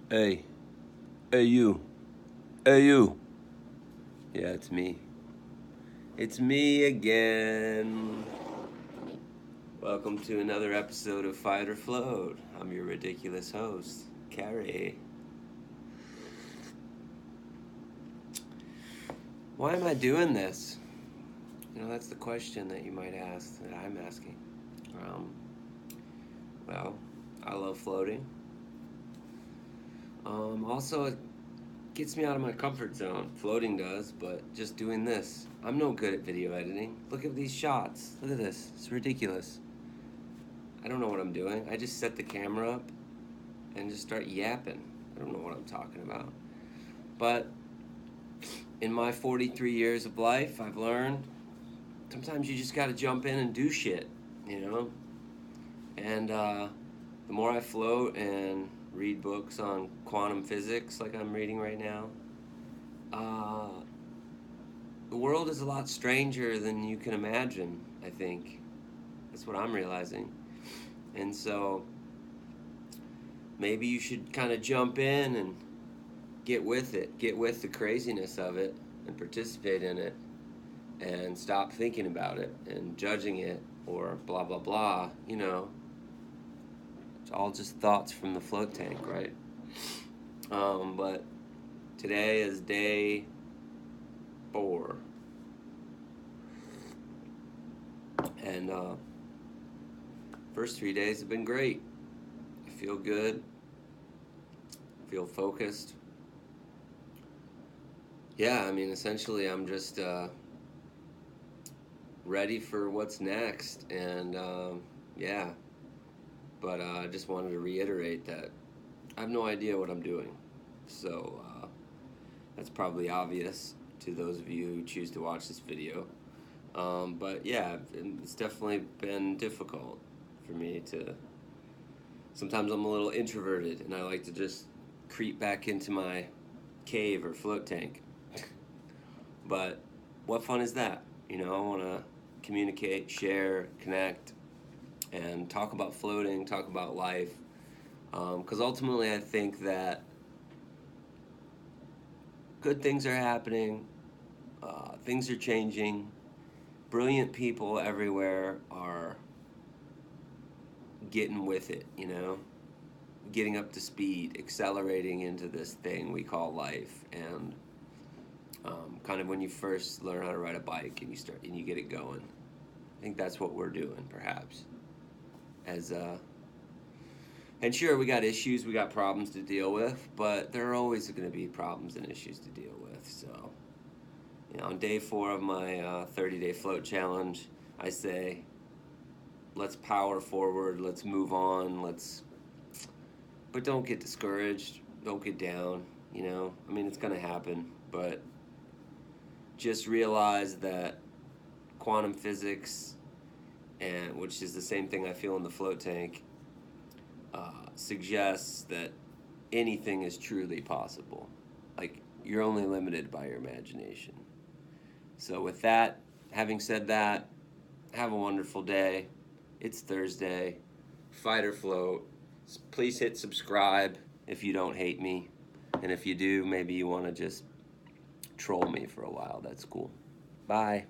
Hey, hey you, hey you. Yeah, it's me. It's me again. Welcome to another episode of Fight or Float. I'm your ridiculous host, Carrie. Why am I doing this? That's the question that you might ask, that I'm asking. Um, well, I love floating. Also, it gets me out of my comfort zone. Floating does, but just doing this. I'm no good at video editing. Look at these shots. Look at this. It's ridiculous. I don't know what I'm doing. I just set the camera up and just start yapping. I don't know what I'm talking about. But in my 43 years of life, I've learned sometimes you just got to jump in and do shit, you know? And the more I float and read books on quantum physics, like I'm reading right now, uh, the world is a lot stranger than you can imagine, I think. That's what I'm realizing. And so maybe you should kind of jump in and get with it, get with the craziness of it, and participate in it, and stop thinking about it and judging it or blah blah blah. It's all just thoughts from the float tank, right? But today is day 4, and first 3 days have been great. I feel good, feel focused. Yeah, I mean, essentially, I'm just ready for what's next, and yeah. But I just wanted to reiterate that I have no idea what I'm doing. So that's probably obvious to those of you who choose to watch this video. But yeah, it's definitely been difficult for me to. Sometimes I'm a little introverted and I like to just creep back into my cave or float tank. But what fun is that? I want to communicate, share, connect, and talk about floating, talk about life. Because ultimately, I think that good things are happening, things are changing, brilliant people everywhere are getting with it, getting up to speed, accelerating into this thing we call life. And kind of when you first learn how to ride a bike and you get it going. I think that's what we're doing, perhaps. As And sure, we got issues, we got problems to deal with, but there are always going to be problems and issues to deal with. So, on day 4 of my 30-day float challenge, I say, let's power forward, let's move on, but don't get discouraged, don't get down. I mean, it's going to happen, but just realize that quantum physics, and which is the same thing I feel in the float tank, suggests that anything is truly possible. Like, you're only limited by your imagination. So, with that, having said that, have a wonderful day. It's Thursday. Fight or float. Please hit subscribe if you don't hate me. And if you do, maybe you want to just troll me for a while. That's cool. Bye.